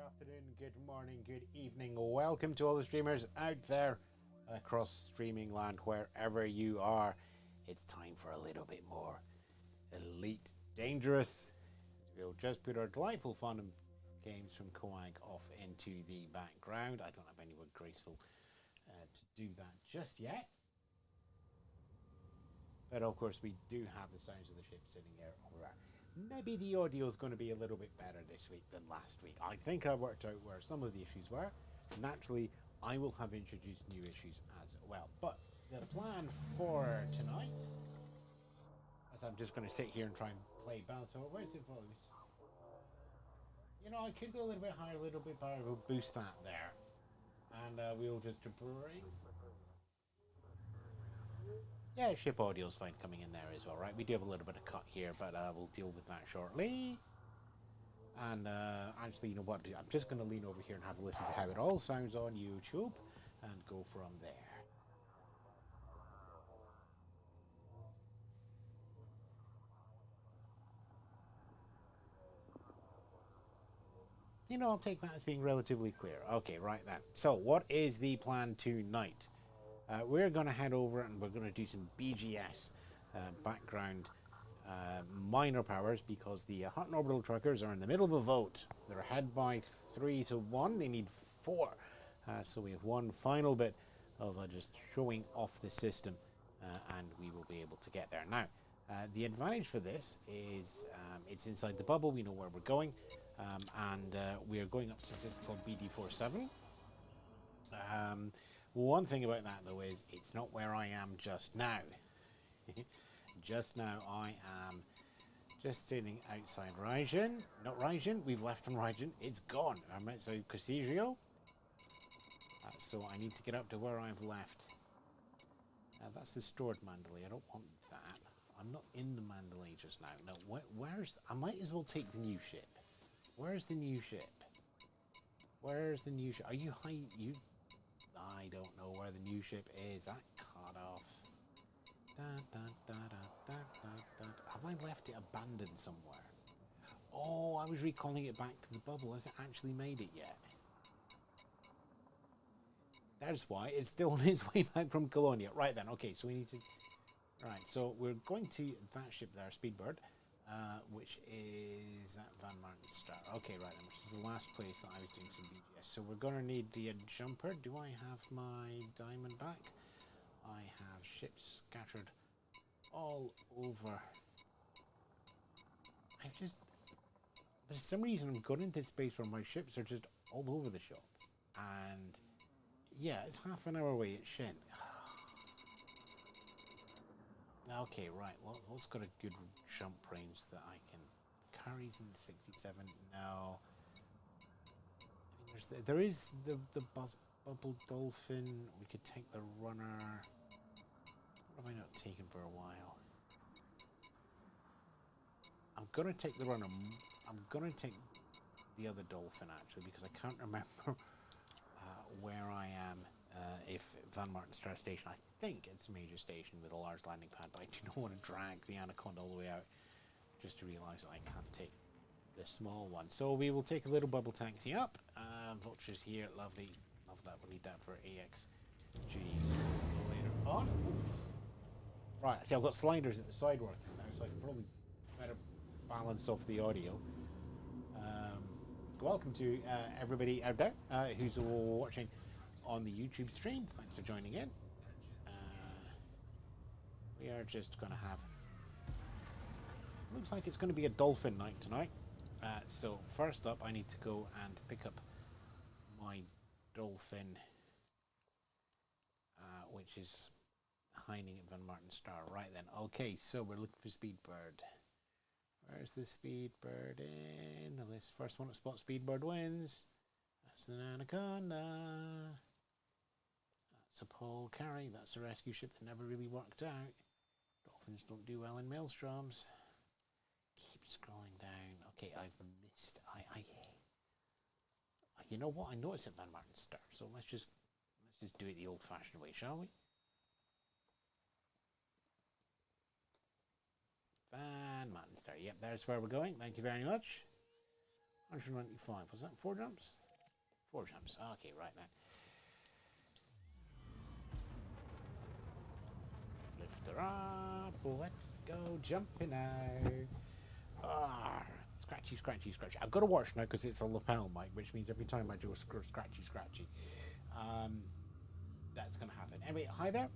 afternoon, good morning, good evening. Welcome to all the streamers out there across streaming land, wherever you are. It's time for a little bit more Elite Dangerous. We'll just put our delightful fun and games from Coag off into the background. I don't have anyone graceful to do that just yet. But of course we do have the sounds of the ship sitting there over there. Maybe the audio is going to be a little bit better this week than last week. I think I worked out where some of the issues were. Naturally, I will have introduced new issues as well. But the plan for tonight, as I'm just going to sit here and try and play balance. So where's the voice? You know, I could go a little bit higher, a little bit better. We'll boost that there. And we'll just bring... Yeah, ship audio is fine coming in there as well, right? We do have a little bit of cut here, but we'll deal with that shortly. And actually, you know what? I'm just going to lean over here and have a listen to how it all sounds on YouTube and go from there. You know, I'll take that as being relatively clear. Okay, right then. So, what is the plan tonight? We're going to head over and we're going to do some BGS background minor powers because the hot and orbital truckers are in the middle of a vote. They're ahead by 3 to 1. They need 4. So we have one final bit of just showing off the system and we will be able to get there. Now, the advantage for this is it's inside the bubble. We know where we're going and we are going up to a system called BD47. One thing about that though is it's not where I am just now. Just now I am just sitting outside Raijin. Not Raijin, we've left from Raijin. It's gone. I'm outside Castigio. So I need to get up to where I've left. That's the stored Mandalay. I don't want that. I'm not in the Mandalay just now. No, where's... I might as well take the new ship. Where's the new ship? Where's the new ship? Are you high... You... I don't know where the new ship is. That cut off. Have I left it abandoned somewhere? Oh, I was recalling it back to the bubble. Has it actually made it yet? That's why. It's still on its way back from Colonia. Right then. Okay, so we need to... Right, so we're going to that ship there, Speedbird, which is at Van Martin Star. Okay, right then, which is the last place that I was doing some BGS. So we're going to need the jumper. Do I have my diamond back? I have ships scattered all over. I've just... For some reason, I'm going into space where my ships are just all over the shop. And... yeah, it's half an hour away at Shen. Okay, right. Well, what's got a good jump range that I can... Carries in 67. No. I mean, there is the bubble dolphin. We could take the runner. What have I not taken for a while? I'm gonna take the runner. I'm gonna take the other dolphin actually because I can't remember where I am. If Van Martin Star Station, I think it's a major station with a large landing pad, but I do not want to drag the Anaconda all the way out just to realise that I can't take the small one. So we will take a little bubble taxi up. Vultures here, lovely. Love that. We'll need that for AX duties later on. Oof. Right, see I've got sliders at the side working now, so I can probably better balance off the audio. Welcome to everybody out there who's watching on the YouTube stream. Thanks for joining in. We are just going to have... Looks like it's going to be a dolphin night tonight. So first up, I need to go and pick up my dolphin, which is hiding at Van Martin Star. Right then. Okay, so we're looking for Speedbird. Where's the Speedbird in the list? First one to spot Speedbird wins. That's the Anaconda. That's a pole carry. That's a rescue ship that never really worked out. Dolphins don't do well in maelstroms. Keep scrolling down. Okay, I've missed. You know what? I know it's at Van Martin Star, so let's just do it the old-fashioned way, shall we? Van Martin Star. Yep, there's where we're going. Thank you very much. 195. Was that 4 jumps? 4 jumps. Okay, right now. Lift her up. Let's go jumping now. Ah, scratchy, scratchy, scratchy. I've got to watch now because it's a lapel mic, which means every time I do a scratchy, scratchy, that's going to happen. Anyway, hi there.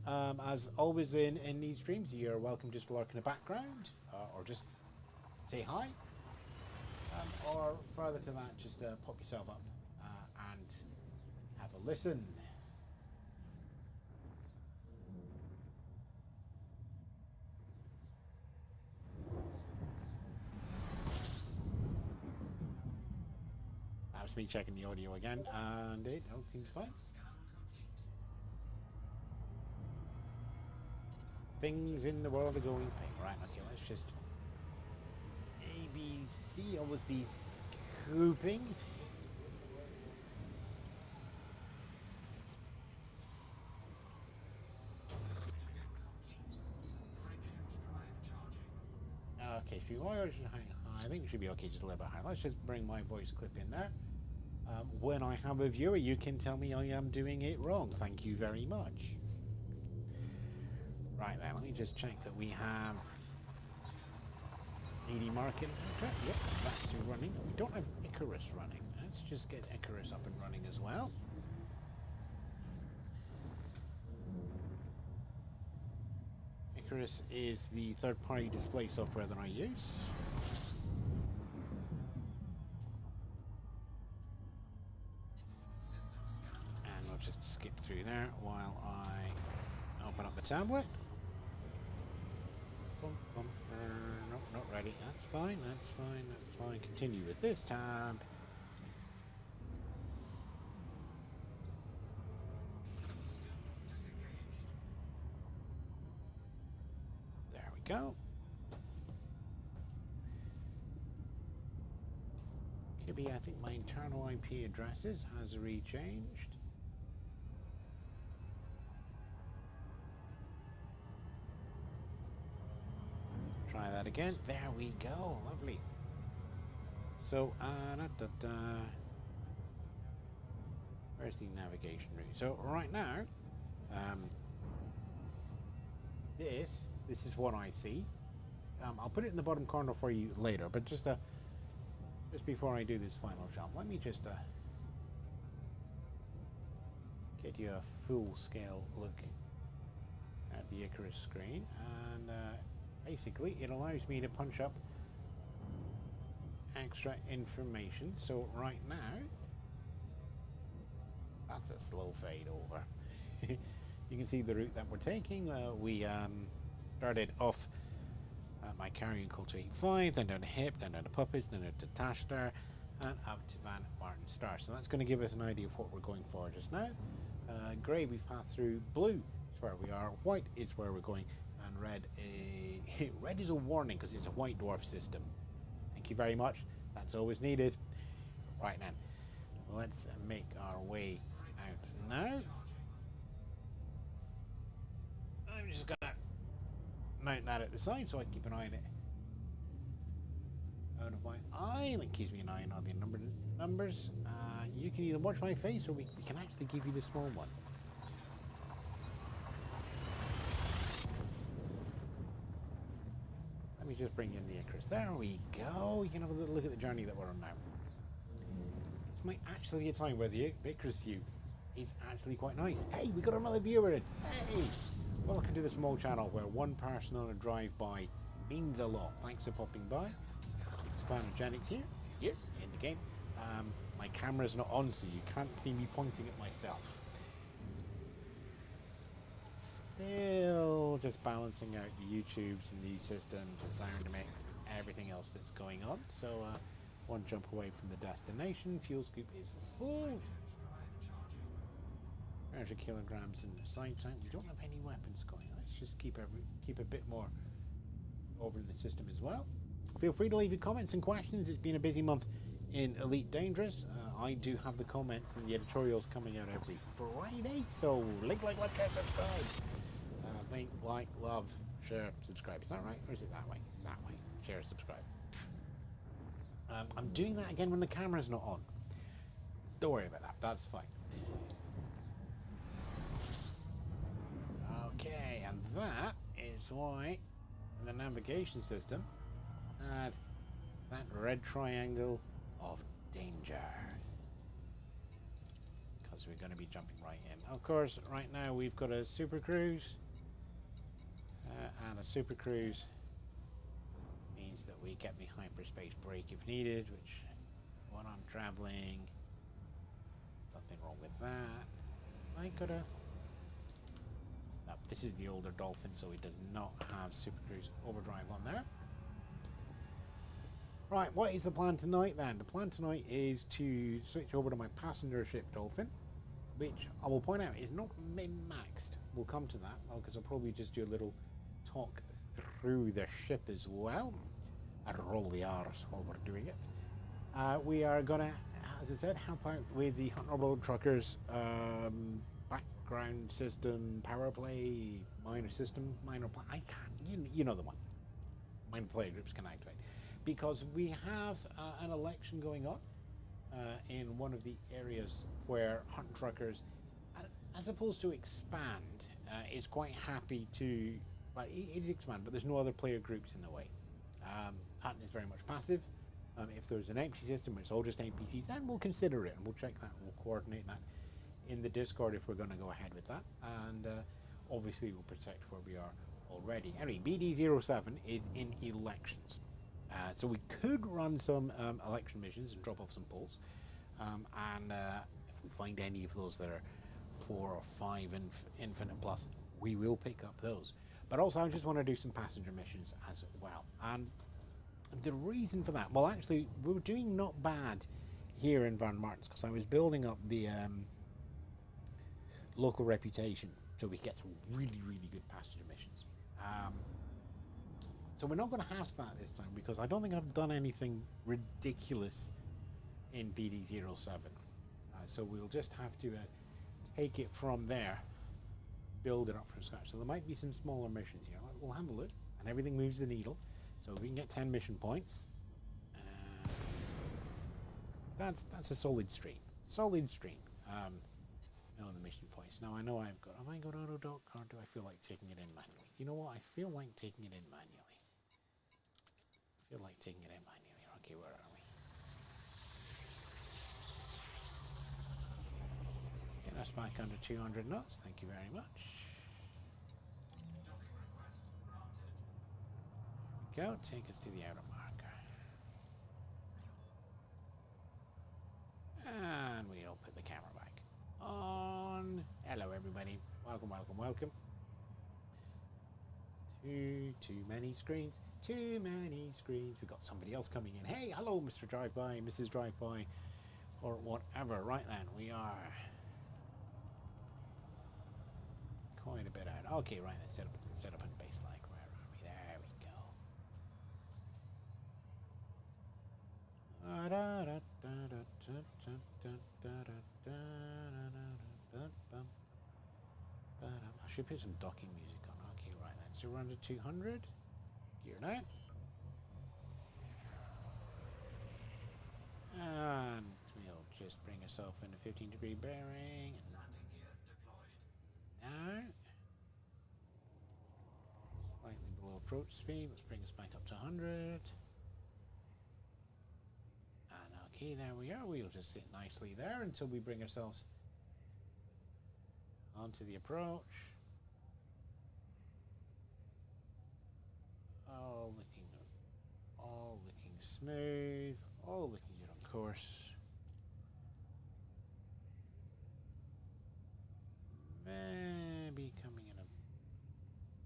As always in these streams, you're welcome just to lurk in the background or just say hi. Or further to that, just pop yourself up and have a listen. That was me checking the audio again, and it all seems fine. Things in the world are going pink. Right, okay, let's just ABC always be scooping. Okay, I think we should be okay just a little bit higher. Let's just bring my voice clip in there. When I have a viewer, you can tell me I am doing it wrong. Thank you very much. Right then, let me just check that we have AD market. Yep, that's running. We don't have Icarus running. Let's just get Icarus up and running as well. Icarus is the third-party display software that I use. And we'll just skip through there while I open up the tablet. No, not ready. That's fine, that's fine, that's fine. Continue with this tab. There we go. Could be, I think my internal IP addresses has rechanged. Try that again. There we go. Lovely. So, where's the navigation route? So right now, this is what I see. I'll put it in the bottom corner for you later, but just before I do this final jump, let me just get you a full-scale look at the Icarus screen, and basically it allows me to punch up extra information. So right now, that's a slow fade over. You can see the route that we're taking. We started off at my carrying call to 85, then down to Hip, then down to Puppets, then down to Tashtar, and up to Van Martin Star. So that's going to give us an idea of what we're going for just now. Grey, we've passed through. Blue is where we are. White is where we're going. And red, red is a warning because it's a white dwarf system. Thank you very much. That's always needed. Right then, let's make our way out now. I'm just gonna mount that at the side so I keep an eye on it out of my eye. That keeps me an eye on all the numbers. You can either watch my face or we can actually give you the small one. Let me just bring in the Icarus. There we go. You can have a little look at the journey that we're on now. This might actually be a time where the Icarus view is actually quite nice. Hey, we got another viewer in. Hey! Welcome to the small channel where one person on a drive-by means a lot. Thanks for popping by. CMDR Jaennics here. Yes, in the game. My camera's not on, so you can't see me pointing at myself. Still just balancing out the YouTubes and these systems, the sound mix, everything else that's going on. So one jump away from the destination. Fuel scoop is full. 100 kilograms in the side tank. We don't have any weapons going. Let's just keep a bit more over in the system as well. Feel free to leave your comments and questions. It's been a busy month in Elite Dangerous. I do have the comments and the editorials coming out every Friday. So link, like, share, subscribe. Link, like, love, share, subscribe. Is that right? Or is it that way? It's that way. Share, subscribe. I'm doing that again when the camera's not on. Don't worry about that. That's fine. Okay, and that is why the navigation system had that red triangle of danger. Because we're going to be jumping right in. Of course, right now we've got a super cruise. And a super cruise means that we get the hyperspace brake if needed, which when I'm traveling, nothing wrong with that. I could have. No, this is the older Dolphin, so it does not have super cruise overdrive on there. Right, what is the plan tonight then? The plan tonight is to switch over to my passenger ship Dolphin, which I will point out is not min-maxed. We'll come to that, because I'll probably just do a little talk through the ship as well and roll the R's while we're doing it. We are gonna, as I said, help out with the Hunter Road Truckers background system, power play, minor system, minor play. I can't, you know the one. Minor player groups can activate because we have an election going on in one of the areas where Hunter Truckers, as opposed to expand, is quite happy to. Well, it is expand, but there's no other player groups in the way. Hutton is very much passive. If there's an empty system where it's all just NPCs, then we'll consider it and we'll check that and we'll coordinate that in the Discord if we're going to go ahead with that. And obviously we'll protect where we are already. Anyway, BD07 is in elections. So we could run some election missions and drop off some polls. And if we find any of those that are 4 or 5 infinite plus, we will pick up those. But also I just want to do some passenger missions as well. And the reason for that, well actually we were doing not bad here in Van Martens because I was building up the local reputation so we get some really, really good passenger missions. So we're not going to have that this time because I don't think I've done anything ridiculous in BD07. So we'll just have to take it from there. Build it up from scratch. So there might be some smaller missions here. We'll have a look, and everything moves the needle. So we can get 10 mission points. That's a solid stream. Solid stream. No, the mission points. Now I know have I got auto dock, or do I feel like taking it in manually? You know what? I feel like taking it in manually. Okay, where are we? Get us back under 200 knots. Thank you very much. There we go. Take us to the outer marker. And we'll put the camera back on. Hello, everybody. Welcome, welcome, welcome. Too many screens. Too many screens. We've got somebody else coming in. Hey, hello, Mr. Drive-By, Mrs. Drive-By, or whatever. Right then, we are quite a bit out. Okay, right then, set up in base like. Where are we? There we go. I should put some docking music on. Okay, right then. So we're under 200. Gear out. And we'll just bring ourselves into 15-degree bearing. Landing gear deployed. Now, slightly below approach speed. Let's bring us back up to 100. And okay, there we are. We'll just sit nicely there until we bring ourselves onto the approach. All looking smooth, all looking good on course. Maybe coming in a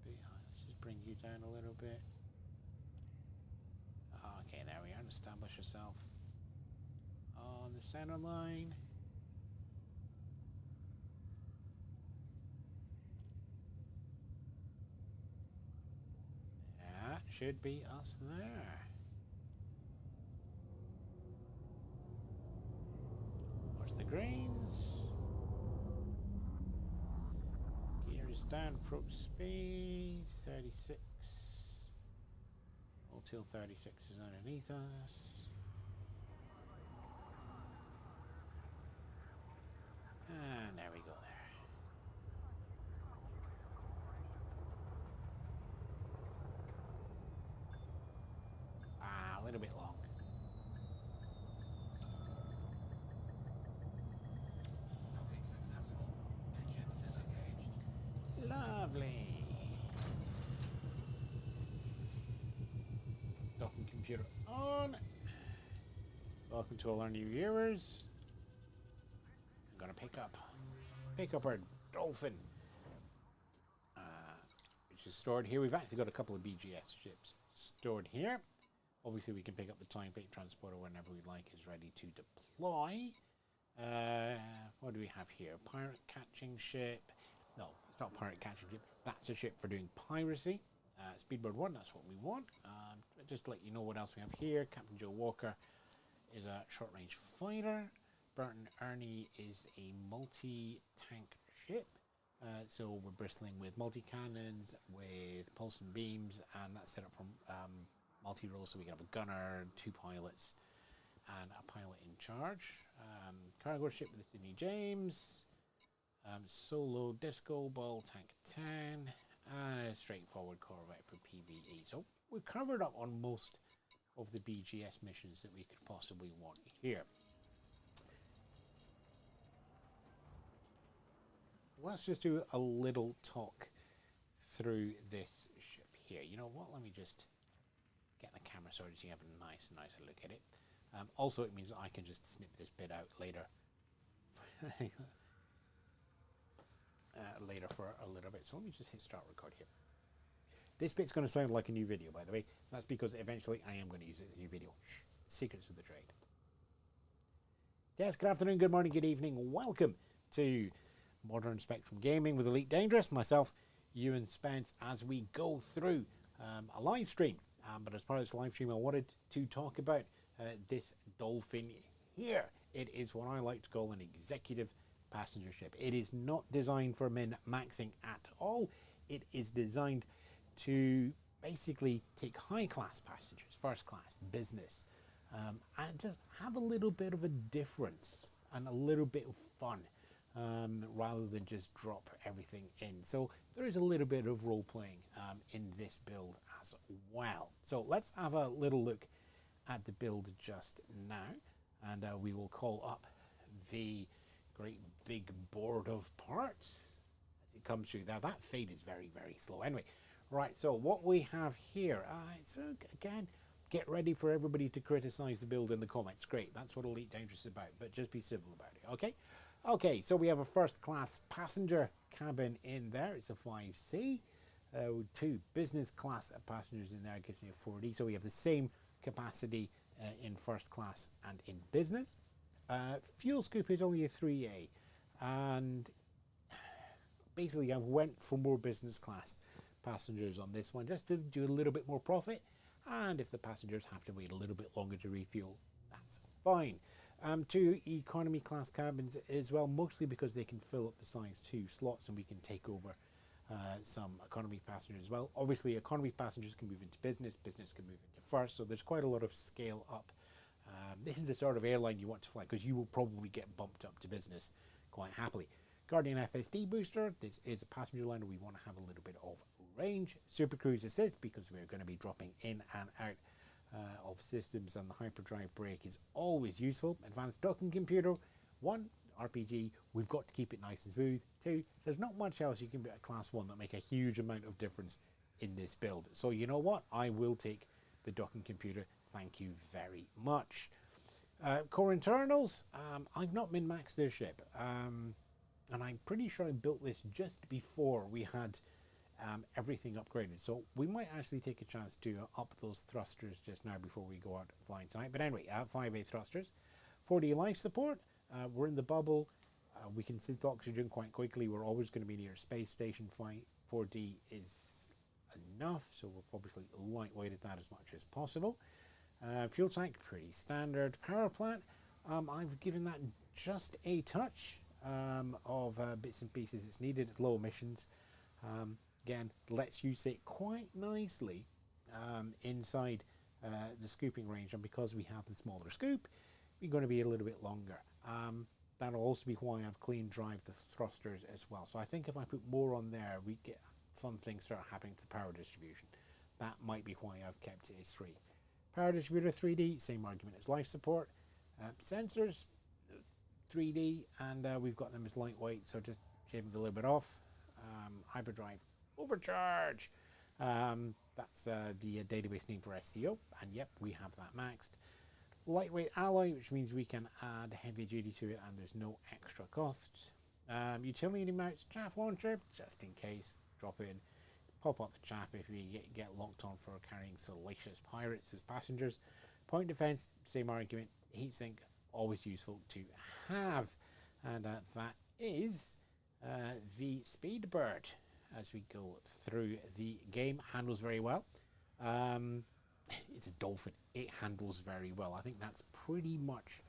bit high. Let's just bring you down a little bit. Okay, there we are. Establish yourself on the center line. That should be us there. Where's the greens? Gears down, approach speed 36. Until 36 is underneath us. computer on. Welcome to all our new viewers. I'm gonna pick up our dolphin, which is stored here. We've actually got a couple of BGS ships stored here. Obviously, we can pick up the time plate transporter whenever we like. Is ready to deploy. What do we have here? Pirate catching ship. No, it's not pirate catching ship. That's a ship for doing piracy. Speedbird 1, that's what we want. Just to let you know what else we have here. Captain Joe Walker is a short-range fighter. Burton Ernie is a multi-tank ship. So we're bristling with multi-cannons, with pulse and beams, and that's set up from multi-role, so we can have a gunner, 2 pilots, and a pilot in charge. Cargo ship with the Sydney James. Solo disco ball tank 10. And a straightforward corvette for PvE. So we've covered up on most of the BGS missions that we could possibly want here. Let's just do a little talk through this ship here. You know what? Let me just get the camera sorted so you have a nicer look at it. Also, it means I can just snip this bit out later. Later for a little bit. So let me just hit start record here. This bit's going to sound like a new video, by the way. That's because eventually I am going to use it as a new video. Shh. Secrets of the trade. Yes, good afternoon, good morning, good evening. Welcome to Modern Spectrum Gaming with Elite Dangerous. Myself, Ewan Spence, as we go through a live stream. But as part of this live stream, I wanted to talk about this dolphin here. It is what I like to call an executive passenger ship. It is not designed for min-maxing at all. It is designed to basically take high-class passengers, first class, business, and just have a little bit of a difference and a little bit of fun rather than just drop everything in. So there is a little bit of role-playing in this build as well. So let's have a little look at the build just now, and we will call up the great big board of parts as it comes through. Now that fade is very slow. Anyway, right, so what we have here, so again, get ready for everybody to criticize the build in the comments. Great, that's what Elite Dangerous is about, but just be civil about it, okay? Okay, so we have a first class passenger cabin in there. It's a 5C. 2 business class passengers in there, gives me a 4D. So we have the same capacity in first class and in business. Fuel scoop is only a 3A, and basically I've went for more business class passengers on this one just to do a little bit more profit, and if the passengers have to wait a little bit longer to refuel, that's fine. 2 economy class cabins as well, mostly because they can fill up the size 2 slots and we can take over some economy passengers as well. Obviously economy passengers can move into business, business can move into first, so there's quite a lot of scale up. This is the sort of airline you want to fly because you will probably get bumped up to business quite happily. Guardian FSD booster, this is a passenger liner. We want to have a little bit of range. Super Cruise assist because we're going to be dropping in and out of systems, and the hyperdrive brake is always useful. Advanced docking computer, 1, RPG, we've got to keep it nice and smooth. 2, there's not much else you can be at class 1 that make a huge amount of difference in this build. So you know what? I will take the docking computer. Thank you very much. Core internals, I've not min-maxed this ship, and I'm pretty sure I built this just before we had everything upgraded. So we might actually take a chance to up those thrusters just now before we go out flying tonight. But anyway, 5A thrusters. 4D life support, we're in the bubble. We can synth oxygen quite quickly. We're always going to be near a space station. 4D is enough, so we'll obviously lightweighted that as much as possible. Fuel tank, pretty standard. Power plant, I've given that just a touch of bits and pieces it's needed. It's low emissions. Again, lets you sit quite nicely inside the scooping range, and because we have the smaller scoop, we're going to be a little bit longer. That'll also be why I've clean drive the thrusters as well. So I think if I put more on there, we get fun things start happening to the power distribution. That might be why I've kept it as 3. Power distributor 3D, same argument as life support. Sensors 3D, and we've got them as lightweight, so just shaving a little bit off. Hyperdrive overcharge. That's the database name for SEO, and yep, we have that maxed. Lightweight alloy, which means we can add heavy duty to it and there's no extra cost. Utility mounts chaff launcher, just in case, drop in, pop up the chaff if we get locked on for carrying salacious pirates as passengers. Point defense, same argument. Heatsink, always useful to have. And that is the Speedbird as we go through the game. Handles very well. It's a dolphin. It handles very well. I think that's pretty much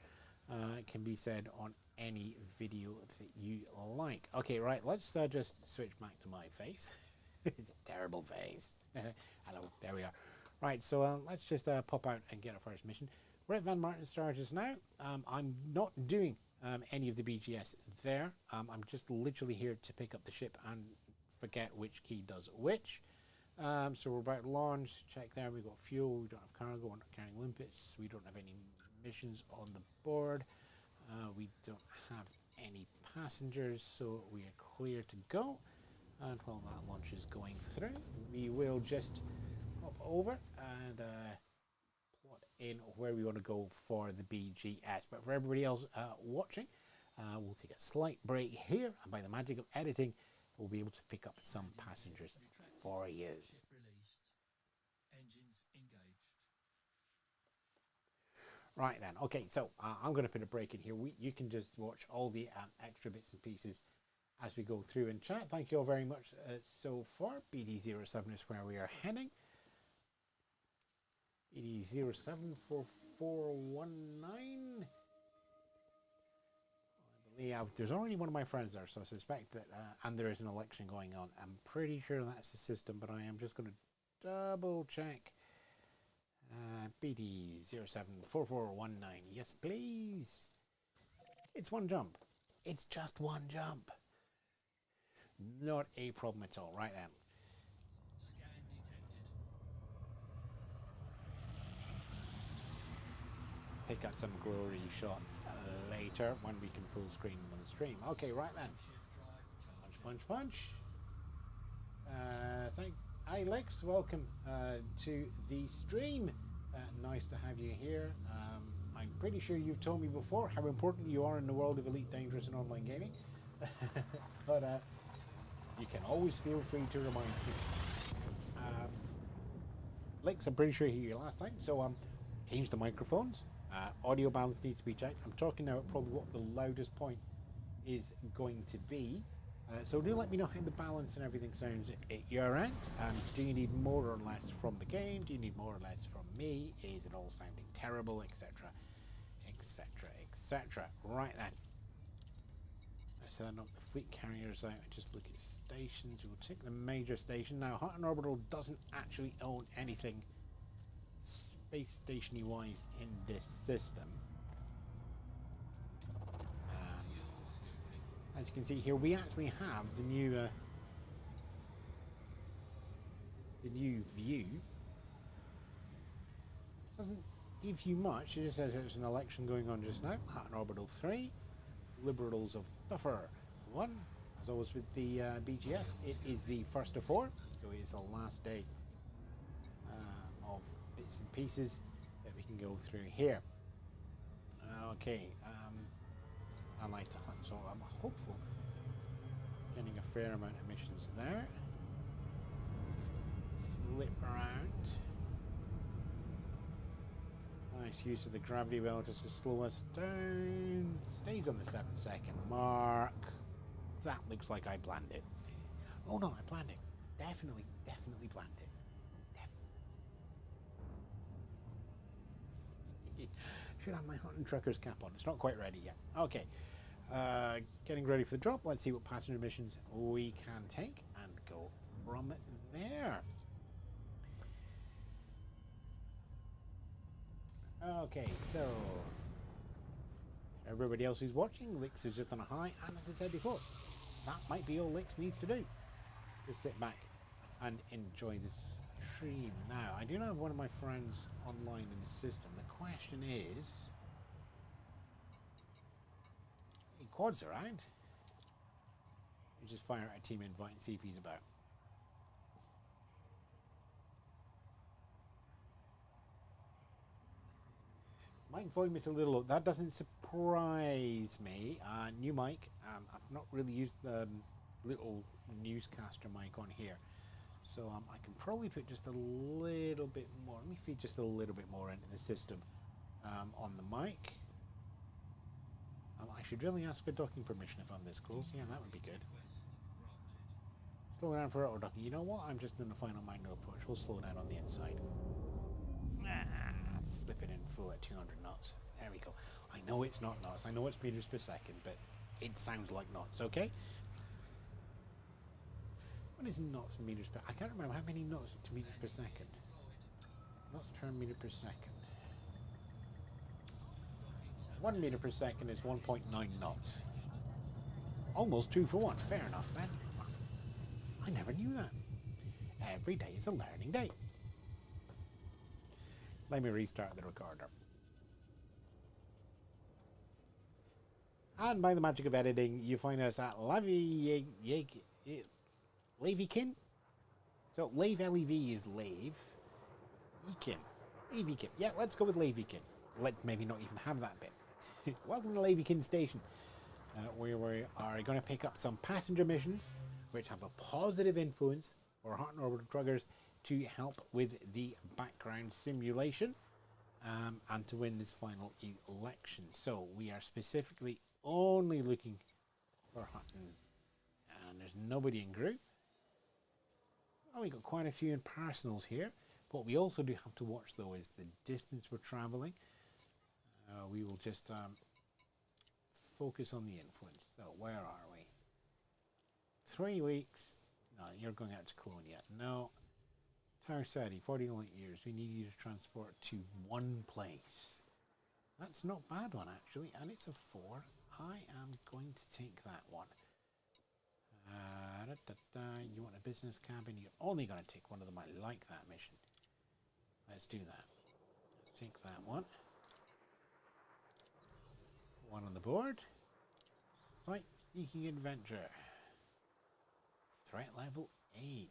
can be said on any video that you like. Okay, right, let's just switch back to my face. It's a terrible face. Hello, there we are. Right, so let's just pop out and get our first mission. We're at Van Martin Star just now. I'm not doing any of the BGS there. I'm just literally here to pick up the ship and forget which key does which. So we're about to launch. Check there. We've got fuel. We don't have cargo. We're not carrying limpets. We don't have any missions on the board. We don't have any passengers, so we are clear to go. And while that launch is going through, we will just hop over and plot in where we want to go for the BGS. But for everybody else watching, we'll take a slight break here, and by the magic of editing, we'll be able to pick up some passengers for you. Right then, okay, so I'm going to put a break in here. You can just watch all the extra bits and pieces as we go through in chat. Thank you all very much so far. BD07 is where we are heading. BD074419. Yeah, there's already one of my friends there, so I suspect that, and there is an election going on. I'm pretty sure that's the system, but I am just going to double check. BD074419, yes please. It's one jump. It's just one jump. Not a problem at all. Right then. Scan detected. Pick up some glory shots later when we can full screen them on the stream. Okay, right then. Punch, punch, punch. Hi Lex, welcome to the stream. Nice to have you here. I'm pretty sure you've told me before how important you are in the world of Elite Dangerous and online gaming. But you can always feel free to remind me. Lex, I'm pretty sure you here last time, so change the microphones. Audio balance needs to be checked. I'm talking now at probably what the loudest point is going to be. So do let me know how the balance and everything sounds at your end. Do you need more or less from the game? Do you need more or less from me? Is it all sounding terrible, etc., etc., etc.? Right then. So then up the fleet carriers out and just look at stations. We'll take the major station. Now, Hutton Orbital doesn't actually own anything space station-y wise in this system. As you can see here, we actually have the new view. Doesn't give you much. It just says there's an election going on just now. Hutton Orbital 3, Liberals of Buffer 1. As always with the BGS, it is the first of 4, so it is the last day of bits and pieces that we can go through here. Okay. I like to hunt, so I'm hopeful getting a fair amount of missions there. Just slip around. Nice use of the gravity well just to slow us down. Stays on the 7-second mark. That looks like I planned it. Oh no, I planned it. Definitely planned it. Should have my hunting trucker's cap on. It's not quite ready yet. Okay. Getting ready for the drop. Let's see what passenger missions we can take and go from there. Okay, so everybody else who's watching, Lix is just on a high, and as I said before, that might be all Lix needs to do. Just sit back and enjoy this stream. Now, I do have one of my friends online in the system. The question is, he quads around. You just fire out a team invite and see if he's about. Mic volume is a little low. That doesn't surprise me. New mic. I've not really used the little newscaster mic on here. So I can probably put just a little bit more. Let me feed just a little bit more into the system on the mic. I should really ask for docking permission if I'm this close. Yeah, that would be good. Slow down for auto docking. You know what? I'm just in the final magno approach. We'll slow down on the inside. Slip it in full at 200 knots. There we go. I know it's not knots. I know it's meters per second, but it sounds like knots, okay? What is knots meters per... I can't remember how many knots to meters per second. Knots per meter per second. 1 meter per second is 1.9 knots. Almost 2 for 1. Fair enough then. I never knew that. Every day is a learning day. Let me restart the recorder. And by the magic of editing, you find us at Levikin. So Lave LEV is Lave. Ekin. Levikin. Yeah, let's go with Levikin. Let's maybe not even have that bit. Welcome to Levikin Station, where we are going to pick up some passenger missions, which have a positive influence for Heart and Orbital Truggers to help with the background simulation and to win this final election. So we are specifically only looking for Hutton, and there's nobody in group. Oh, we got quite a few in personals here. What we also do have to watch though is the distance we're traveling. We will just focus on the influence. So where are we? 3 weeks. No, you're going out to Colonia. No. Tower City, 40 light years. We need you to transport to one place. That's not bad one actually, and it's a 4. I am going to take that one. You want a business cabin? You're only going to take one of them. I like that mission. Let's do that. Let's take that one. One on the board. Sight-seeking adventure. Threat level 8.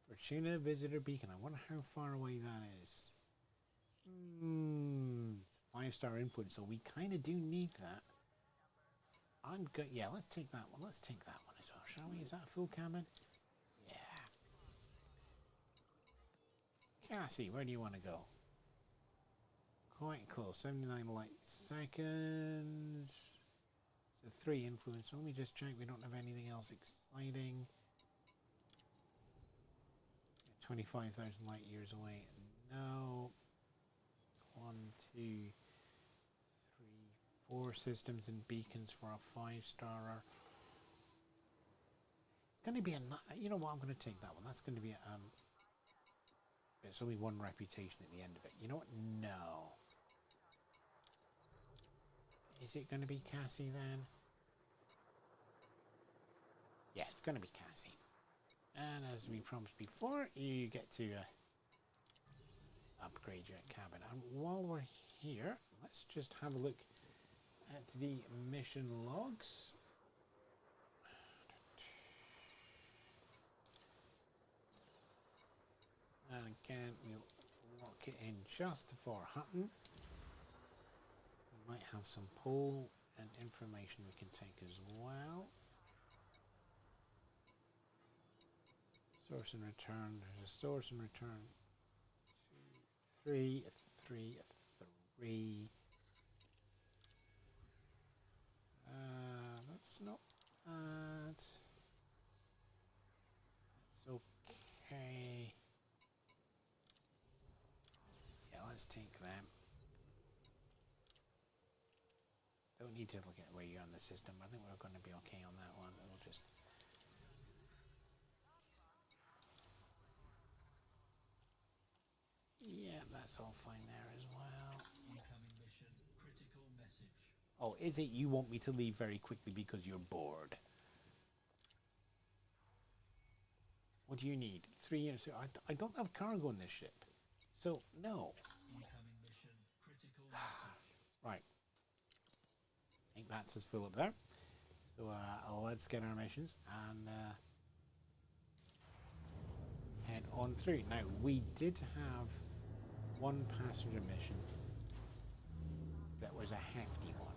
Fortuna Visitor Beacon. I wonder how far away that is. It's 5-star influence, so we kind of do need that. I'm good. Yeah, let's take that one. Let's take that one as well, shall we? Is that a full cabin? Yeah. Cassie, where do you want to go? Quite close. 79 light seconds. It's a 3 influence. Let me just check we don't have anything else exciting. 25,000 light years away. No. 1, 2, 3, 4 systems and beacons for a 5-starer. It's going to be a... You know what? I'm going to take that one. That's going to be a... There's only 1 reputation at the end of it. You know what? No. Is it going to be Cassie then? Yeah, it's going to be Cassie. And as we promised before, you get to upgrade your cabin. And while we're here, let's just have a look at the mission logs. And again, we'll lock it in just for Hutton. We might have some poll and information we can take as well. Source and return. There's a source and return. 3, 3, 3. That's not bad. That's okay. Yeah, let's take them. Don't need to look at where you're on the system. I think we're going to be okay on that one. We'll just... Yeah, that's all fine there as well. Incoming mission, critical message. Oh, is it you want me to leave very quickly because you're bored? What do you need? 3 years. I don't have cargo in this ship. So, no. Incoming mission, critical message. Right. I think that's as full up there. So, let's get our missions and head on through. Now, we did have 1 passenger mission was a hefty one.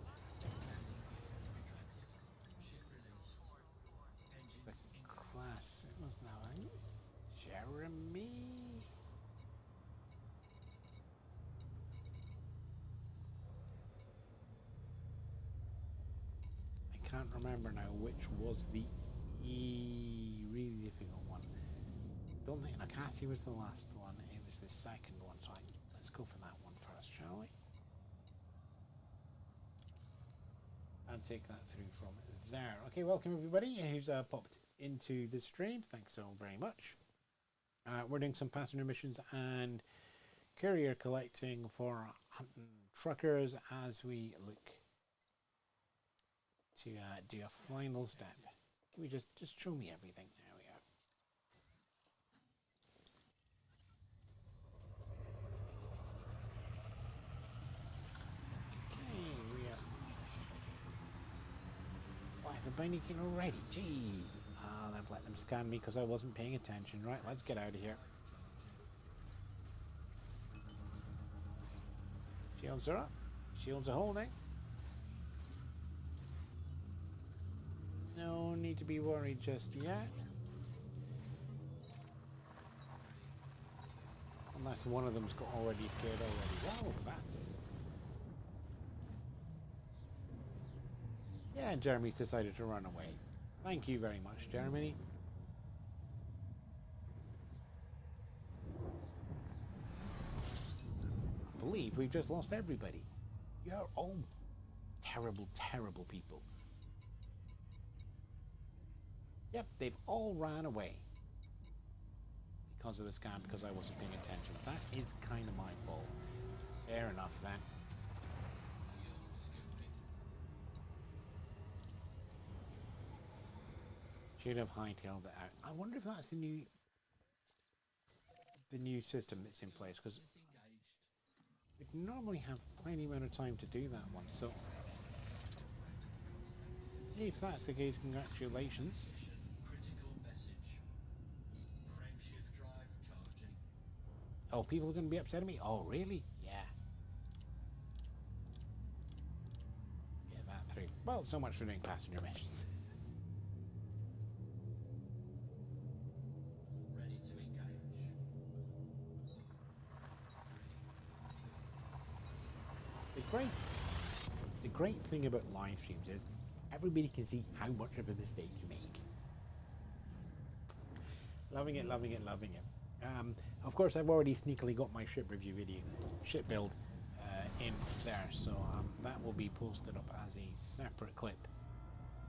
The class, it was now Jeremy. I can't remember now which was the really difficult one. Don't think Nakasi was the last one, it was the second one, so let's go for that one first, shall we? And take that through from there. Okay, welcome everybody who's popped into the stream. Thanks so very much. We're doing some passenger missions and courier collecting for hunting truckers as we look to do a final step. Can we just show me everything? There we are. Okay, we are. Why have the binding already? Jeez. I've let them scan me because I wasn't paying attention. Right, let's get out of here. Shields are up. Shields are holding. No need to be worried just yet. Unless one of them's got already scared already. Wow, that's... Yeah, Jeremy's decided to run away. Thank you very much, Jeremy. I believe we've just lost everybody. You're all terrible, terrible people. Yep, they've all ran away. Because of the scam, because I wasn't paying attention. That is kind of my fault. Fair enough then. Should have hightailed it out. I wonder if that's the new system that's in place, because we normally have plenty amount of time to do that one. So if that's the case, congratulations. Oh, people are going to be upset at me? Oh, really? Yeah. Get that through. Well, so much for doing passenger missions. Ready to engage. The great thing about live streams is everybody can see how much of a mistake you make. Loving it, loving it, loving it. Of course, I've already sneakily got my ship review video, ship build, in there, so that will be posted up as a separate clip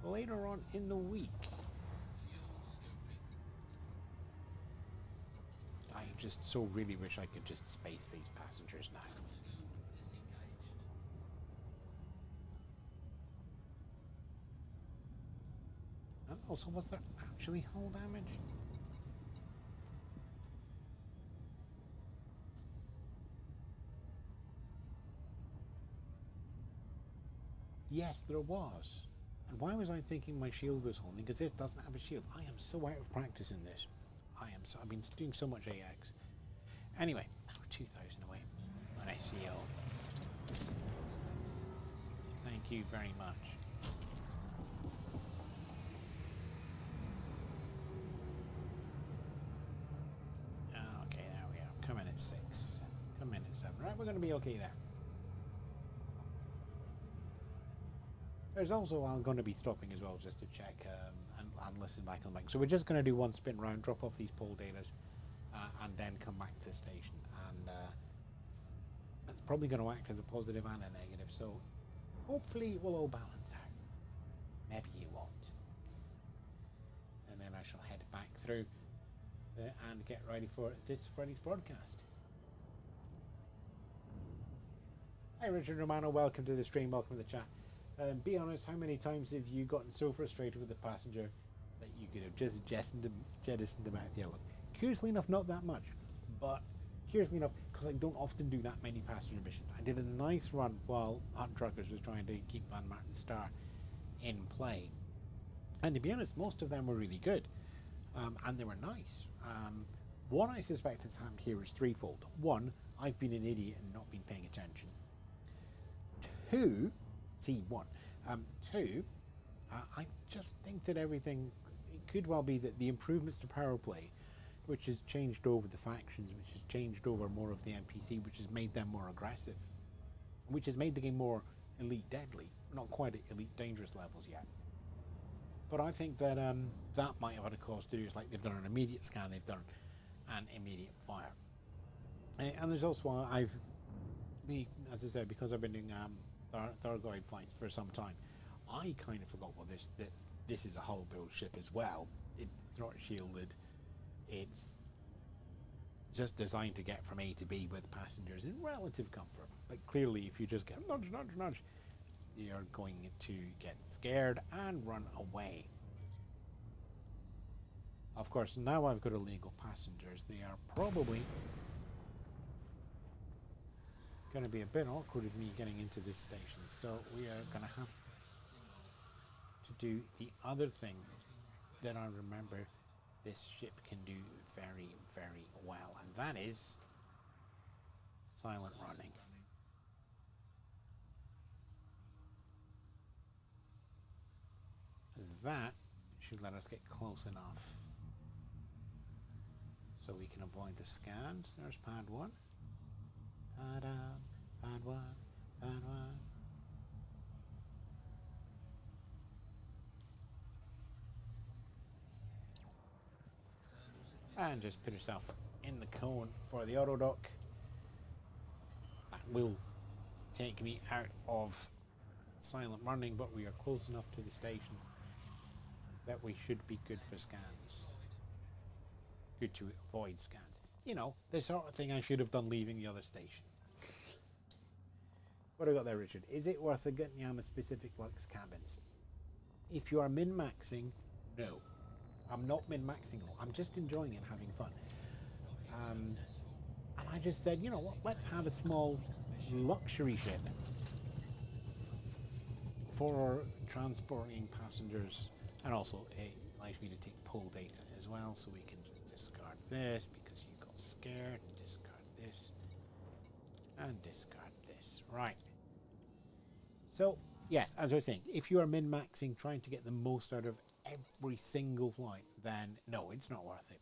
later on in the week. I just so really wish I could just space these passengers now. And also, was there actually hull damage? Yes, there was. And why was I thinking my shield was holding? Because this doesn't have a shield. I am so out of practice in this. I've been doing so much AX. Anyway, 2,000 away. An SEO. Thank you very much. Okay, there we are. Come in at 6. Come in at 7. Right, we're going to be okay there. There's also, I'm going to be stopping as well just to check and listen back on the mic. So we're just going to do one spin round, drop off these poll datas, and then come back to the station. And that's probably going to act as a positive and a negative. So hopefully it will all balance out. Maybe you won't. And then I shall head back through and get ready for this Friday's broadcast. Hi Richard Romano, welcome to the stream, welcome to the chat. Be honest, how many times have you gotten so frustrated with the passenger that you could have just jettisoned them out the outlook? Curiously enough, not that much, but curiously enough, because I don't often do that many passenger missions. I did a nice run while Hunt Truckers was trying to keep Van Martin Star in play, and to be honest, most of them were really good, and they were nice. What I suspect has happened here is threefold. One, I've been an idiot and not been paying attention. Two, C1. Two, I just think that everything, it could well be that the improvements to power play, which has changed over the factions, which has changed over more of the NPC, which has made them more aggressive, which has made the game more elite deadly, not quite at elite dangerous levels yet. But I think that that might have had a cause to do, it's like they've done an immediate scan, they've done an immediate fire. And there's also, as I said, because I've been doing Thargoid fights for some time, I kind of forgot that this is a hull build ship as well. It's not shielded. It's just designed to get from A to B with passengers in relative comfort. But clearly, if you just get nudge, nudge, nudge, you're going to get scared and run away. Of course, now I've got illegal passengers. They are probably going to be a bit awkward with me getting into this station. So we are going to have to do the other thing that I remember this ship can do very, very well, and that is silent running. That should let us get close enough so we can avoid the scans. There's pad 1. Pad 1, pad 1. And just put yourself in the cone for the auto dock. That will take me out of silent running, but we are close enough to the station that we should be good for scans. Good to avoid scans. You know, the sort of thing I should have done leaving the other station. What have I got there, Richard? Is it worth a Gutnyama specific Lux cabins? If you are min-maxing, no. I'm not min-maxing though. I'm just enjoying it, having fun. And I just said, you know what, let's have a small luxury ship for transporting passengers, and also it allows me to take pull data as well, so we can just discard this because you got scared, and discard this, and discard this. Right. So, yes, as I was saying, if you are min-maxing, trying to get the most out of every single flight, then no, it's not worth it.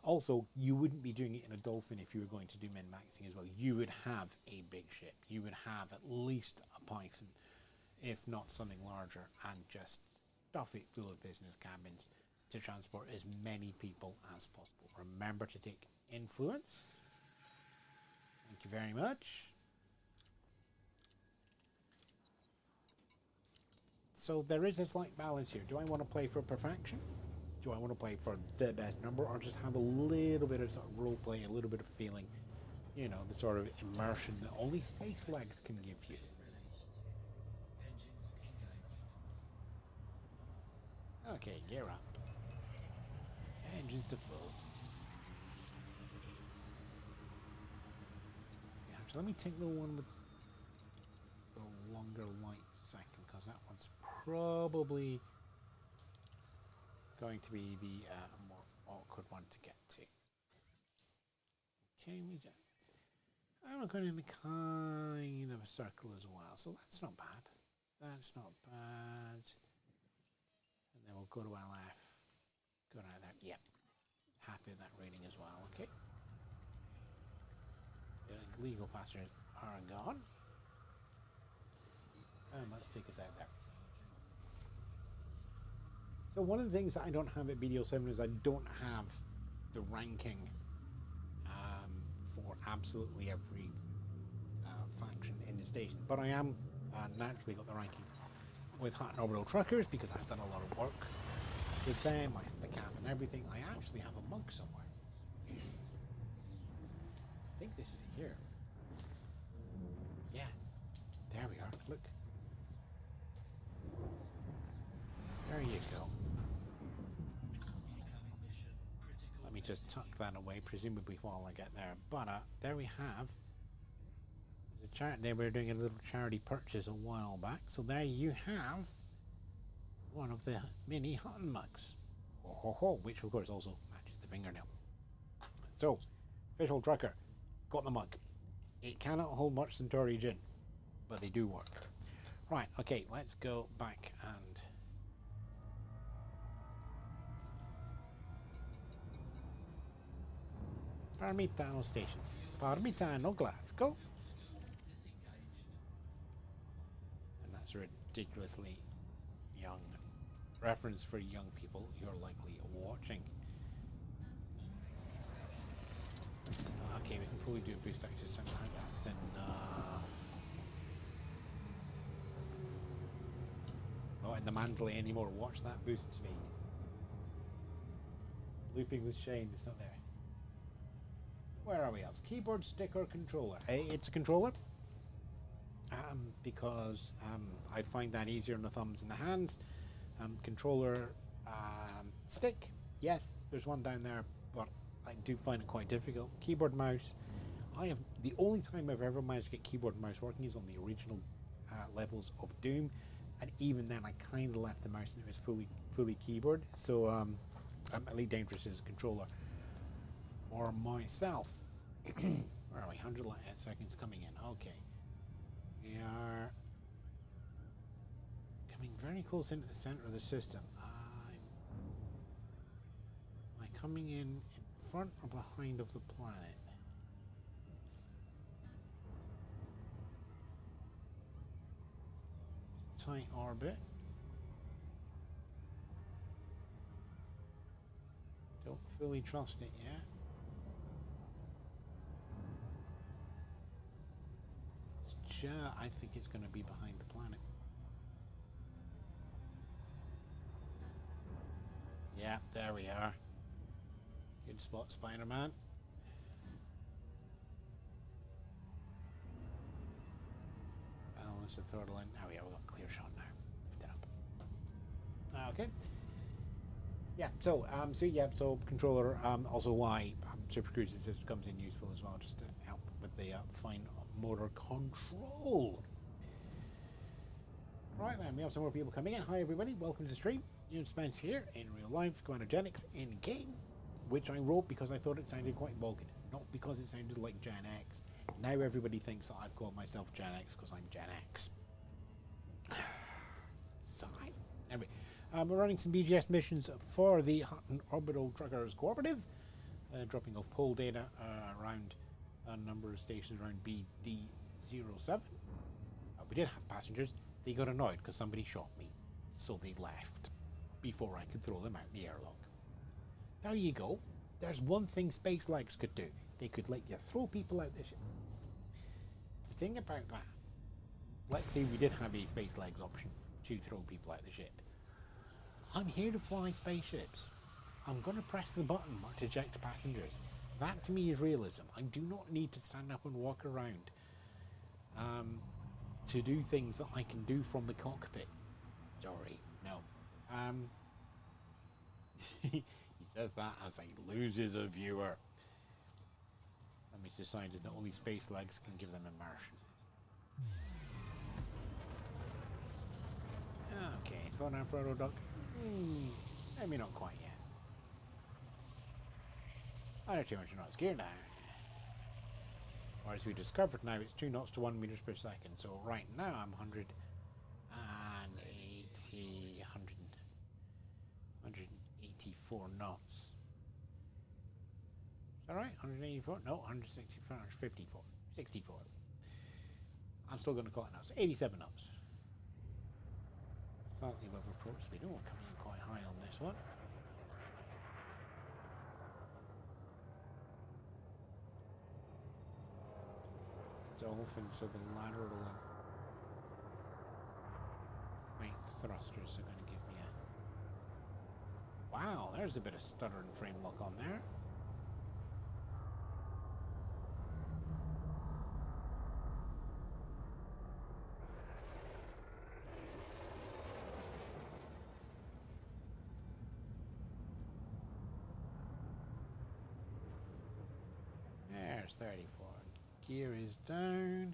Also, you wouldn't be doing it in a Dolphin if you were going to do min-maxing as well. You would have a big ship. You would have at least a Python, if not something larger, and just stuff it full of business cabins to transport as many people as possible. Remember to take influence. Thank you very much. So there is a slight balance here. Do I want to play for perfection? Do I want to play for the best number, or just have a little bit of sort of role play, a little bit of feeling, you know, the sort of immersion that only Space Legs can give you? Okay, gear up. Engines to full. Yeah, so let me take the one with the longer light second, because that one's probably going to be the more awkward one to get to. Okay, we do. I'm going in a kind of a circle as well, so that's not bad. That's not bad. And then we'll go to LF. Go down there. Yep. Happy with that rating as well. Okay. The legal passengers are gone. And let's take us out there. So one of the things that I don't have at BDO7 is I don't have the ranking for absolutely every faction in the station. But I am naturally got the ranking with Hut and Orbital Truckers because I've done a lot of work with them. I have the cap and everything. I actually have a mug somewhere. I think this is here. Yeah. There we are. Look. There you go. Let me just tuck that away, presumably while I get there. But there we have. There's a chart there. We were doing a little charity purchase a while back. So there you have one of the mini Hutton mugs. Ho, ho, ho, which of course also matches the fingernail. So, Official Trucker, got the mug. It cannot hold much Centauri gin. but they do work. Right, okay, let's go back and... Parmitano Station. Parmitano Glasgow. And that's a ridiculously young reference for young people who are likely watching. Okay, we can probably do a boost action somehow. That's enough. Not in the Mandalay anymore. Watch that boost speed. Looping with Shane. It's not there. Where are we else? Keyboard, stick, or controller? It's a controller. Because I find that easier on the thumbs and the hands. Controller, stick. Yes, there's one down there, but I do find it quite difficult. Keyboard, mouse. The only time I've ever managed to get keyboard and mouse working is on the original levels of Doom, and even then I kind of left the mouse and it was fully keyboard. So Elite Dangerous is a controller for myself. Where are we? 100 seconds coming in. Okay, we are coming very close into the center of the system. Am I coming in front or behind of the planet? Tight orbit. Don't fully trust it yet. I think it's going to be behind the planet. Yeah, there we are. Good spot, Spider-Man. Balance the throttle in. Oh yeah, we've got a clear shot now. Lift it up. Okay. Yeah, so controller, also why Super Cruise Assist comes in useful as well, just to help with the fine motor control. Right then, we have some more people coming in. Hi everybody, welcome to the stream. Ewan Spence here in real life, CMDR Jaennics in game, which I wrote because I thought it sounded quite Vulcan, not because it sounded like Gen X. Now everybody thinks that I've called myself Gen X because I'm Gen X. Sigh. Anyway, we're running some BGS missions for the Hutton Orbital Truckers Cooperative, dropping off poll data around a number of stations around BD07. We did have passengers. They got annoyed because somebody shot me, so they left before I could throw them out the airlock. There you go. There's one thing Space Legs could do. They could let you throw people out the ship. The thing about that, let's say we did have a Space Legs option to throw people out the ship. I'm here to fly spaceships. I'm going to press the button to eject passengers. That to me is realism. I do not need to stand up and walk around to do things that I can do from the cockpit. Sorry, no. He says that as he loses a viewer. Somebody's decided that only Space Legs can give them immersion. Okay, slow down, Frodo Duck. Maybe not quite yet. I don't too much not scared now. Or as we discovered now, it's 2 knots to 1 meters per second. So right now I'm 180, 184 knots. Is that right? 184? No, 164, 154, 64. I'm still going to call it now. So 87 knots. Slightly above approach speed. Oh, we're coming in quite high on this one. Dolphins, so the lateral and right thrusters are going to give me a... Wow, there's a bit of stutter and frame lock on there. There's 34. Gear is down.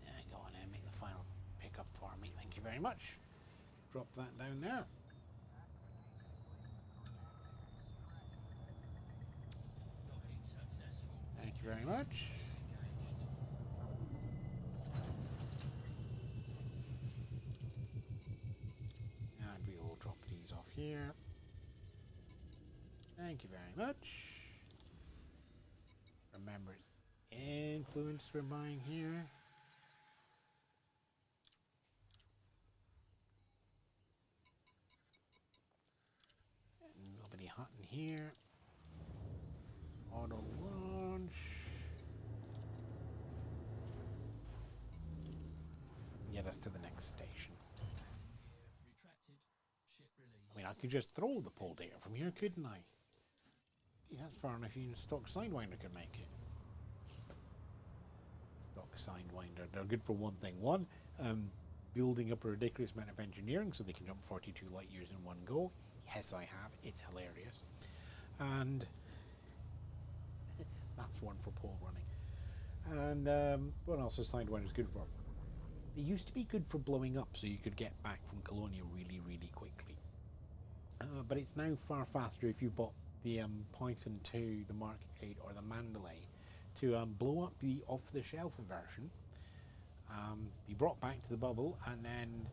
Yeah, go on and make the final pickup for me. Thank you very much. Drop that down there. Docking successful. Thank you you very much. And we will drop these off here. Thank you very much. Remember, it's influence we're buying here. Nobody hunting here. Auto launch. Get us to the next station. Retracted. Ship release. I mean, I could just throw the pole data from here, couldn't I? Yeah, that's far enough. Even stock Sidewinder could make it. Stock Sidewinder. They're good for one thing. One, building up a ridiculous amount of engineering so they can jump 42 light years in one go. Yes, I have. It's hilarious. And that's one for pole running. And what else is Sidewinder good for? They used to be good for blowing up so you could get back from Colonia really, really quickly. But it's now far faster if you bought the Python 2, the Mark 8 or the Mandalay to blow up the off-the-shelf version, be brought back to the bubble, and then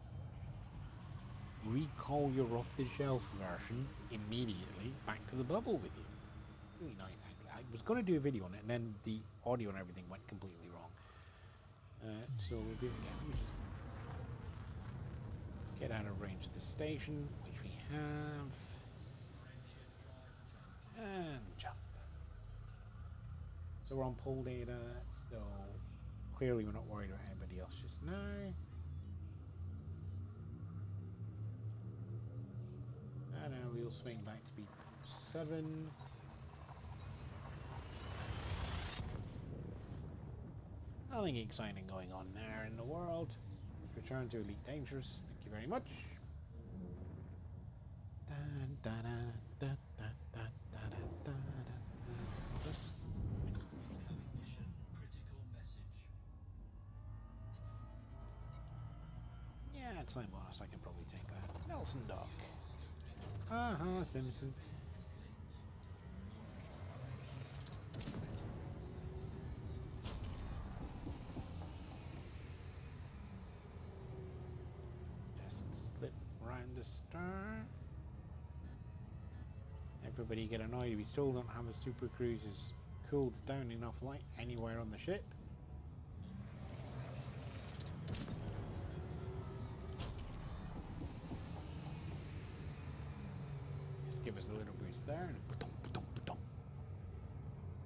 recall your off-the-shelf version immediately back to the bubble with you. Really nice, actually. I was going to do a video on it, and then the audio and everything went completely wrong. So we'll do it again. Let me just get out of range of the station, which we have, and jump. So we're on pole data, so clearly we're not worried about anybody else just now. And now we'll swing back to B7. Nothing exciting going on there in the world. Let's return to Elite Dangerous. Thank you very much. Incoming mission. Critical message. Yeah, time bonus. I can probably take that. Nelson Dock. Haha, Simpson. Just slip around the star. Everybody get annoyed. We still don't have a super cruiser's cooled down enough light anywhere on the ship. Just give us a little boost there. And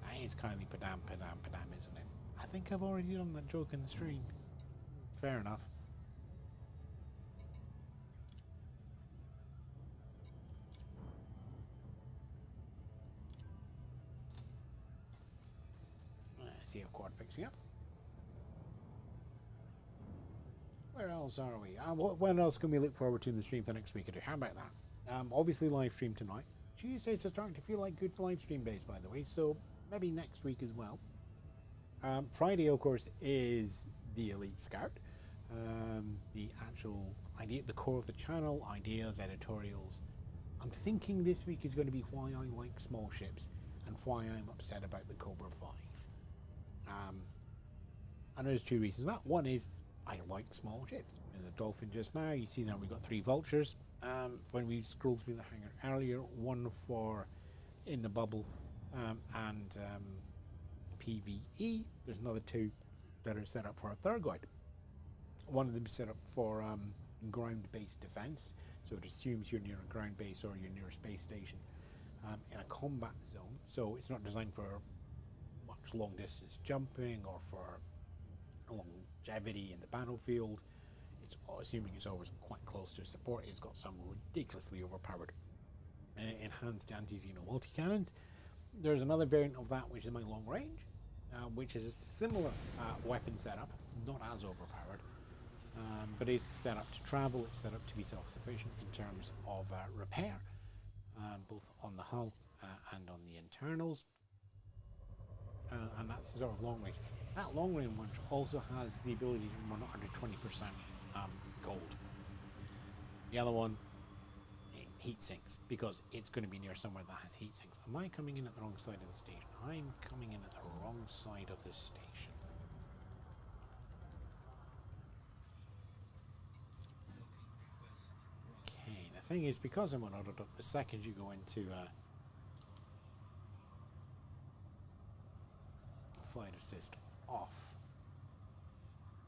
that is kindly padam, isn't it? I think I've already done that joke in the stream. Fair enough. See if quad picks me up. Where else are we? What else can we look forward to in the stream for next week or two? How about that? Obviously live stream tonight. Tuesdays are starting to feel like good live stream days, by the way, so maybe next week as well. Friday, of course, is the Elite Scout. The actual idea, the core of the channel, ideas, editorials. I'm thinking this week is going to be why I like small ships and why I'm upset about the Cobra 5. And there's two reasons. That one is I like small ships. In the Dolphin just now, you see that we got 3 vultures. When we scrolled through the hangar earlier, one for in the bubble and PvE. There's another 2 that are set up for a Thargoid. One of them is set up for ground-based defense, so it assumes you're near a ground base or you're near a space station in a combat zone. So it's not designed for much long-distance jumping or for longevity in the battlefield. It's assuming it's always quite close to support. It's got some ridiculously overpowered enhanced anti-Xeno multi-cannons. There's another variant of that which is my long range, which is a similar weapon setup, not as overpowered, but it's set up to travel, it's set up to be self-sufficient in terms of repair, both on the hull and on the internals, and that's the sort of long range. That long range one also has the ability to run 120% gold. The other one, heat sinks, because it's going to be near somewhere that has heat sinks. Am I coming in at the wrong side of the station? I'm coming in at the wrong side of the station. Okay, the thing is, because I'm on autodock, the second you go into flight assist off,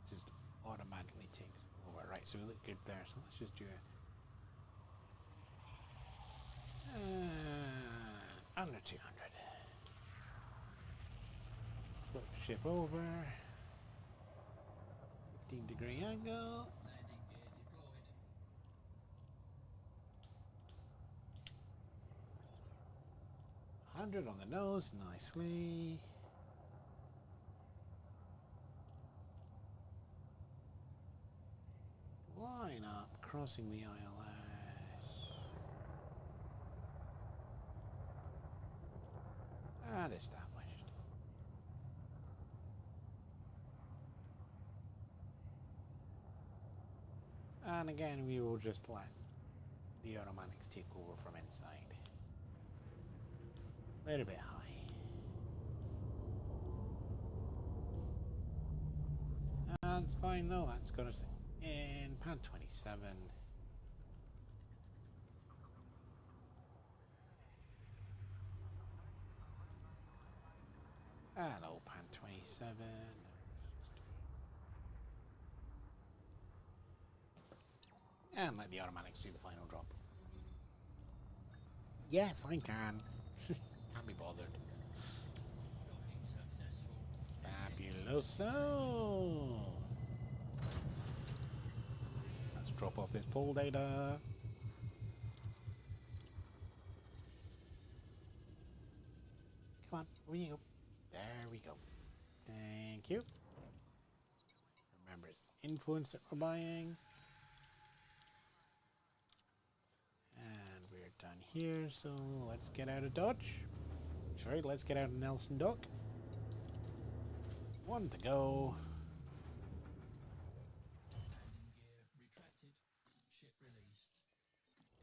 just automatically takes over. Right, so we look good there, so let's just do a under 200. Flip the ship over. 15-degree angle. Landing gear deployed. 100 on the nose, nicely. Line up, crossing the ILS. And established. And again, we will just let the automatics take over from inside. A little bit high. That's fine though, that's got us in pad 27. Hello, pad 27. And let the automatics do the final drop. Yes, I can. Can't be bothered. Docking successful. Fabuloso. Let's drop off this poll data. Come on, over you go. There we go. Thank you. Remember, it's influence that we're buying. And we're done here, so let's get out of Dodge. Sorry, let's get out of Nelson Dock. One to go. Landing gear retracted. Ship released.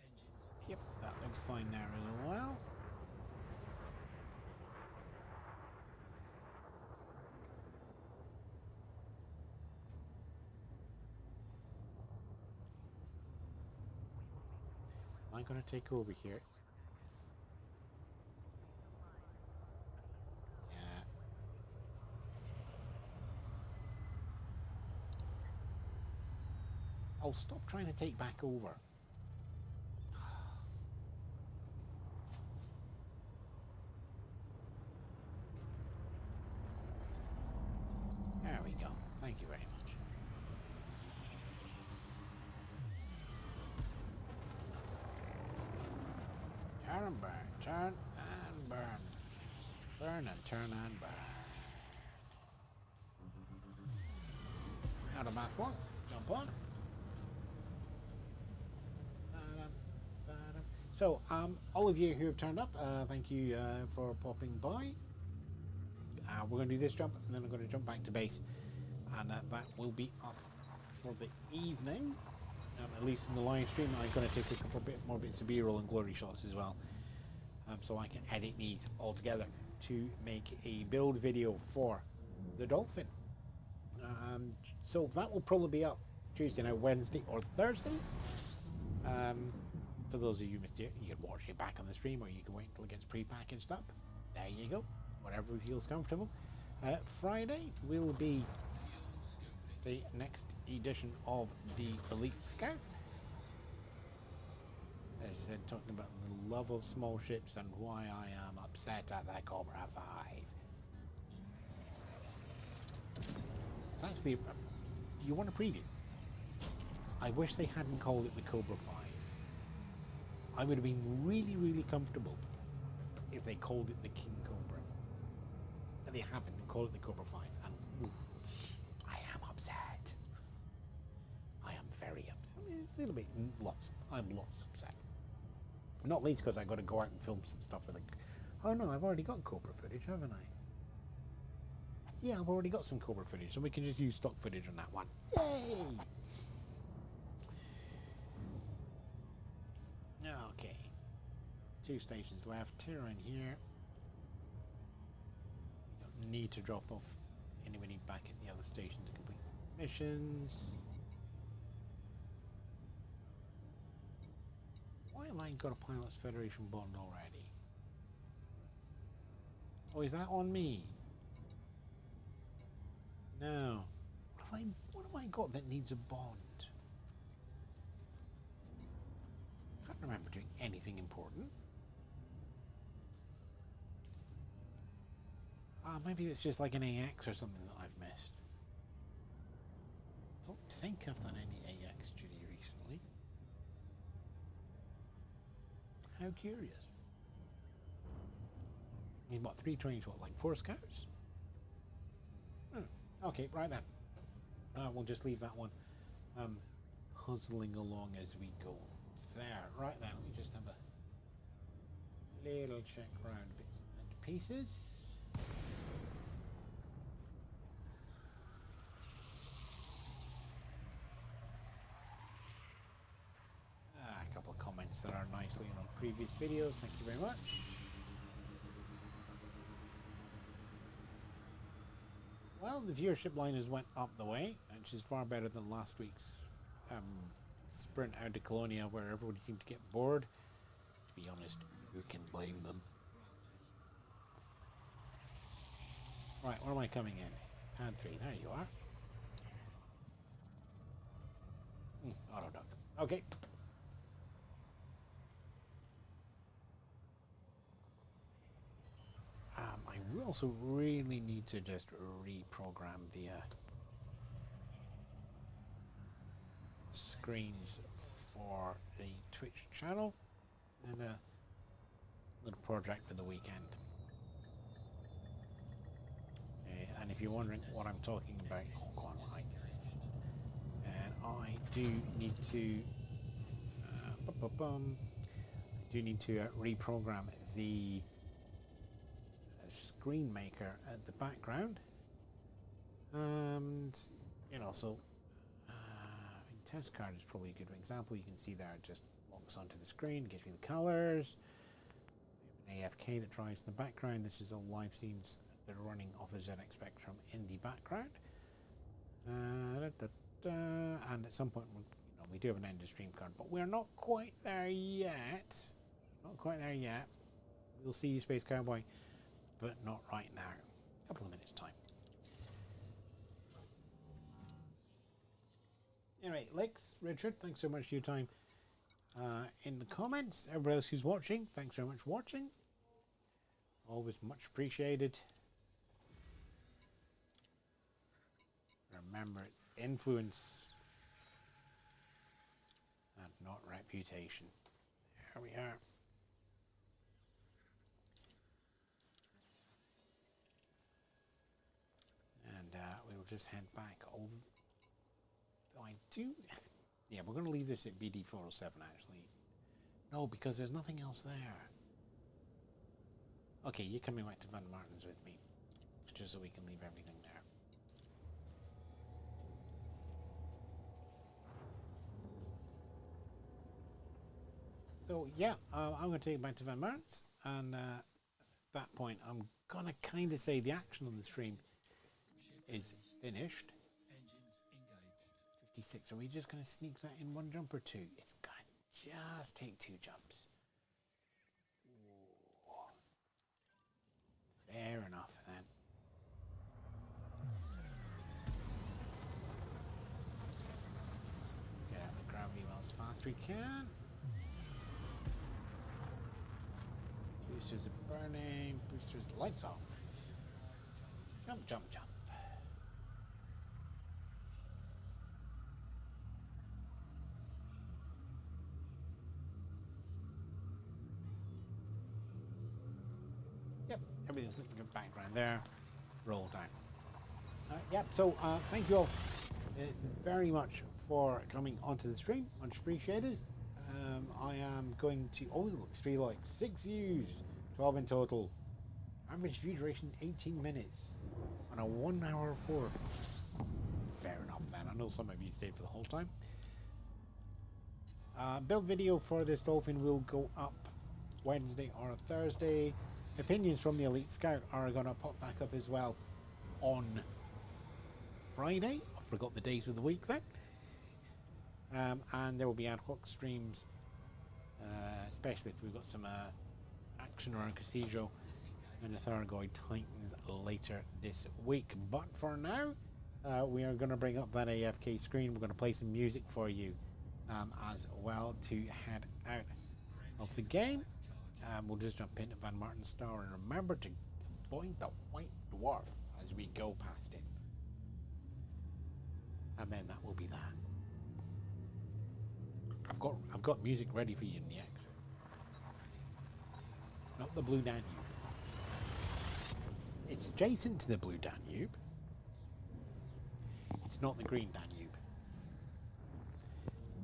Engines. Yep, that looks fine there as well. Am I going to take over here? Yeah. Oh, stop trying to take back over. There we go. Thank you very much. Turn and burn, turn and burn. Burn and turn and burn. Out of mass one, jump on. So, all of you who have turned up, thank you for popping by. We're going to do this jump, and then I'm going to jump back to base. And that will be us for the evening. At least in the live stream, I'm going to take a couple more bits of B-roll and glory shots as well, so I can edit these all together to make a build video for the Dolphin. So that will probably be up Tuesday night, Wednesday, or Thursday. For those of you who missed it, you can watch it back on the stream, or you can wait until it gets pre-packaged up. There you go, whatever feels comfortable. Friday will be the next edition of the Elite Scout. As I said, talking about the love of small ships and why I am upset at the Cobra 5. It's actually, do you want a preview? I wish they hadn't called it the Cobra 5. I would have been really, really comfortable if they called it the King Cobra. But they haven't, they called it the Cobra 5. And ooh, I am upset. I am very upset. A little bit, lots. I'm lots upset. Not least because I got to go out and film some stuff with it. Oh no, I've already got Cobra footage, haven't I? Yeah, I've already got some Cobra footage, so we can just use stock footage on that one. Yay! Okay. 2 stations left. 2 are in here. We don't need to drop off anybody back at the other station to complete the missions. Why have I got a Pilots Federation bond already? Oh, is that on me? No. What have I got that needs a bond? Can't remember doing anything important. Maybe it's just like an AX or something that I've missed. I don't think I've done any AX duty recently. How curious. Need what, 3 trains, what, like 4 scouts? Okay, right then. We'll just leave that one puzzling along as we go. There, right then, we just have a little check round bits and pieces. A couple of comments that are nicely on previous videos, thank you very much. Well, the viewership line has went up the way, which is far better than last week's sprint out to Colonia, where everybody seemed to get bored. To be honest, who can blame them? Right, where am I coming in? Pad 3, there you are. Auto duck. Okay. I will also really need to just reprogram the screens for the Twitch channel, and a little project for the weekend. And if you're wondering what I'm talking about, oh, go on, and I do need to reprogram the screen maker at the background, and you know, so test card is probably a good example. You can see there, it just logs onto the screen, gives me the colors. We have an AFK that drives in the background. This is all live scenes that are running off a ZX Spectrum in the background. And at some point, we do have an end of stream card, but we're not quite there yet. Not quite there yet. We'll see you, Space Cowboy, but not right now. A couple of minutes time. Anyway, Lex, Richard, thanks so much for your time in the comments. Everybody else who's watching, thanks so much for watching. Always much appreciated. Remember, it's influence and not reputation. There we are. And we will just head back. Yeah, we're going to leave this at BD 407 actually. No, because there's nothing else there. Okay, you're coming back to Van Martin's with me, just so we can leave everything there. So yeah, I'm going to take it back to Van Martin's, and at that point I'm going to kind of say the action on the stream is finished. 56, are we just going to sneak that in 1 jump or 2? It's going to just take 2 jumps. Ooh. Fair enough then. Get out the gravity well as fast as we can. Boosters are burning. Boosters, lights off. Jump, jump, jump. Yep, everything's looking good background there. Roll down. Yep, so thank you all very much for coming onto the stream. Much appreciated. I am going to, oh, looks 3 likes, 6 views, 12 in total. Average view duration 18 minutes on a 1 hour 4. Fair enough then. I know some of you stayed for the whole time. Build video for this dolphin will go up Wednesday or a Thursday. Opinions from the Elite Scout are going to pop back up as well on Friday. I forgot the days of the week then. And there will be ad hoc streams, especially if we've got some action around Cathedral and the Thargoid Titans later this week. But for now, we are going to bring up that AFK screen. We're going to play some music for you as well to head out of the game. We'll just jump into Van Marten's Star and remember to avoid the White Dwarf as we go past it. And then that will be that. I've got music ready for you in the exit. Not the Blue Danube. It's adjacent to the Blue Danube. It's not the Green Danube.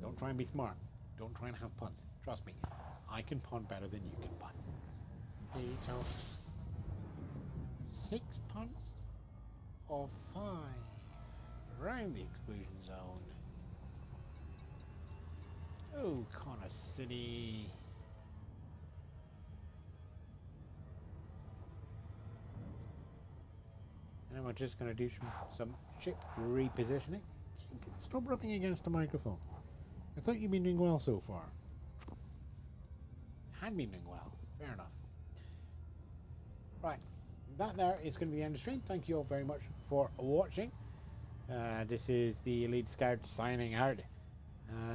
Don't try and be smart. Don't try and have puns. Trust me, I can pun better than you can pun. So 6 puns or 5 around the exclusion zone. Oh, Connor City. And then we're just going to do some ship repositioning. Stop rubbing against the microphone. I thought you'd been doing well so far. Had been doing well. Fair enough. Right. That there is going to be the end of the stream. Thank you all very much for watching. This is the Elite Scout signing out.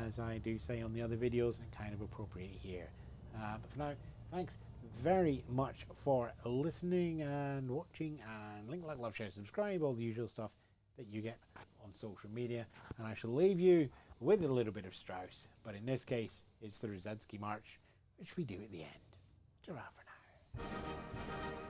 As I do say on the other videos, and kind of appropriate here. But for now, thanks very much for listening and watching, and like, love, share, subscribe, all the usual stuff that you get on social media. And I shall leave you with a little bit of Strauss, but in this case, it's the Radetzky March, which we do at the end. Ta-ra for now.